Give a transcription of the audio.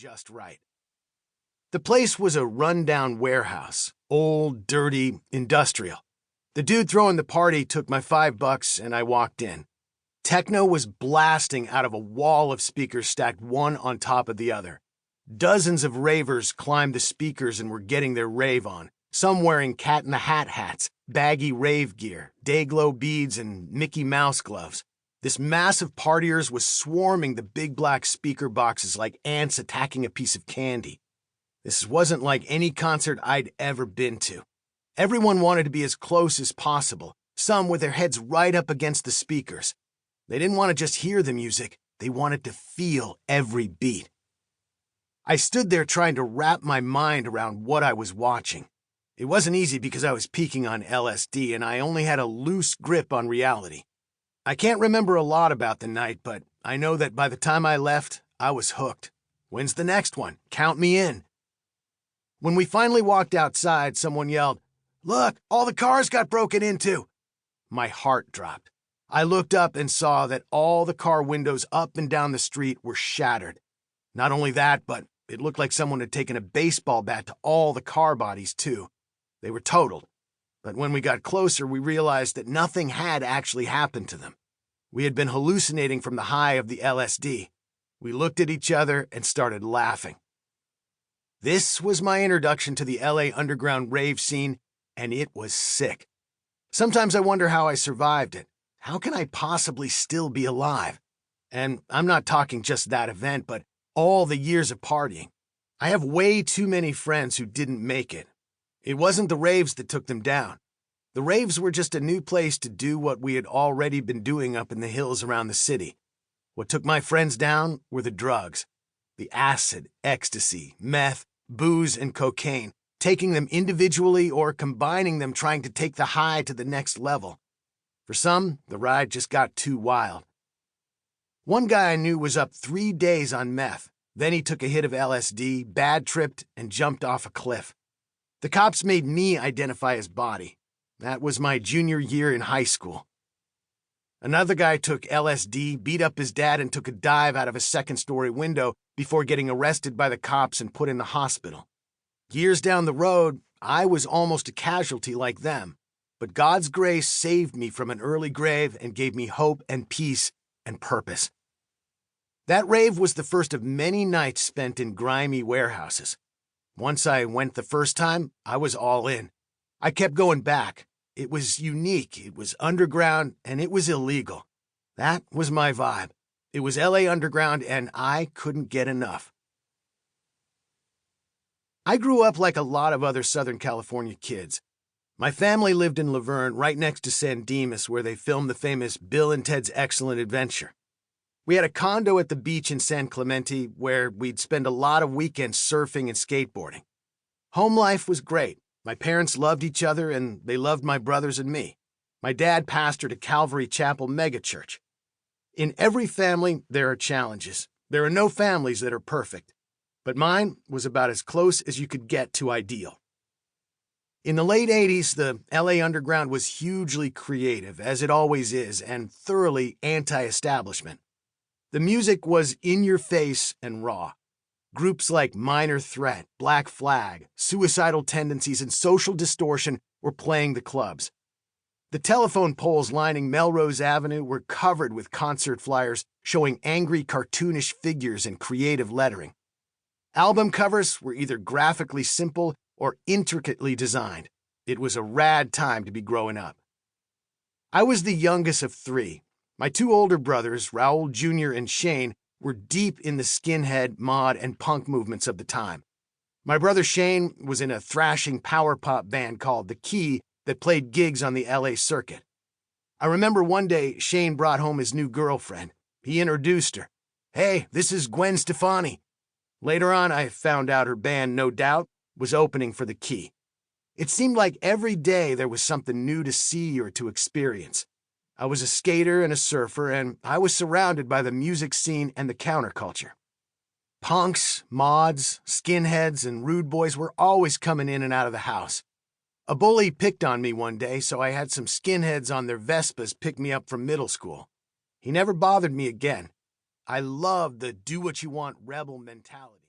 just right. The place was a rundown warehouse, old, dirty, industrial. The dude throwing the party took my $5 and I walked in. Techno was blasting out of a wall of speakers stacked one on top of the other. Dozens of ravers climbed the speakers and were getting their rave on, some wearing cat-in-the-hat hats, baggy rave gear, day-glow beads, and Mickey Mouse gloves. This mass of partiers was swarming the big black speaker boxes like ants attacking a piece of candy. This wasn't like any concert I'd ever been to. Everyone wanted to be as close as possible, some with their heads right up against the speakers. They didn't want to just hear the music, they wanted to feel every beat. I stood there trying to wrap my mind around what I was watching. It wasn't easy because I was peaking on LSD and I only had a loose grip on reality. I can't remember a lot about the night, but I know that by the time I left, I was hooked. When's the next one? Count me in. When we finally walked outside, someone yelled, "Look, all the cars got broken into." My heart dropped. I looked up and saw that all the car windows up and down the street were shattered. Not only that, but it looked like someone had taken a baseball bat to all the car bodies, too. They were totaled. But when we got closer, we realized that nothing had actually happened to them. We had been hallucinating from the high of the LSD. We looked at each other and started laughing. This was my introduction to the LA underground rave scene, and it was sick. Sometimes I wonder how I survived it. How can I possibly still be alive? And I'm not talking just that event, but all the years of partying. I have way too many friends who didn't make it. It wasn't the raves that took them down. The raves were just a new place to do what we had already been doing up in the hills around the city. What took my friends down were the drugs. The acid, ecstasy, meth, booze, and cocaine, taking them individually or combining them trying to take the high to the next level. For some, the ride just got too wild. One guy I knew was up 3 days on meth. Then he took a hit of LSD, bad tripped, and jumped off a cliff. The cops made me identify his body. That was my junior year in high school. Another guy took LSD, beat up his dad, and took a dive out of a second-story window before getting arrested by the cops and put in the hospital. Years down the road, I was almost a casualty like them, but God's grace saved me from an early grave and gave me hope and peace and purpose. That rave was the first of many nights spent in grimy warehouses. Once I went the first time, I was all in. I kept going back. It was unique, it was underground, and it was illegal. That was my vibe. It was LA Underground, and I couldn't get enough. I grew up like a lot of other Southern California kids. My family lived in Laverne, right next to San Dimas, where they filmed the famous Bill and Ted's Excellent Adventure. We had a condo at the beach in San Clemente where we'd spend a lot of weekends surfing and skateboarding. Home life was great. My parents loved each other and they loved my brothers and me. My dad pastored a Calvary Chapel megachurch. In every family, there are challenges. There are no families that are perfect. But mine was about as close as you could get to ideal. In the late 80s, the LA Underground was hugely creative, as it always is, and thoroughly anti-establishment. The music was in your face and raw. Groups like Minor Threat, Black Flag, Suicidal Tendencies, and Social Distortion were playing the clubs. The telephone poles lining Melrose Avenue were covered with concert flyers showing angry cartoonish figures and creative lettering. Album covers were either graphically simple or intricately designed. It was a rad time to be growing up. I was the youngest of 3. My 2 older brothers, Raoul Jr. and Shane, were deep in the skinhead, mod, and punk movements of the time. My brother Shane was in a thrashing power pop band called The Key that played gigs on the LA circuit. I remember one day Shane brought home his new girlfriend. He introduced her. "Hey, this is Gwen Stefani." Later on, I found out her band, No Doubt, was opening for The Key. It seemed like every day there was something new to see or to experience. I was a skater and a surfer, and I was surrounded by the music scene and the counterculture. Punks, mods, skinheads, and rude boys were always coming in and out of the house. A bully picked on me one day, so I had some skinheads on their Vespas pick me up from middle school. He never bothered me again. I loved the do-what-you-want rebel mentality.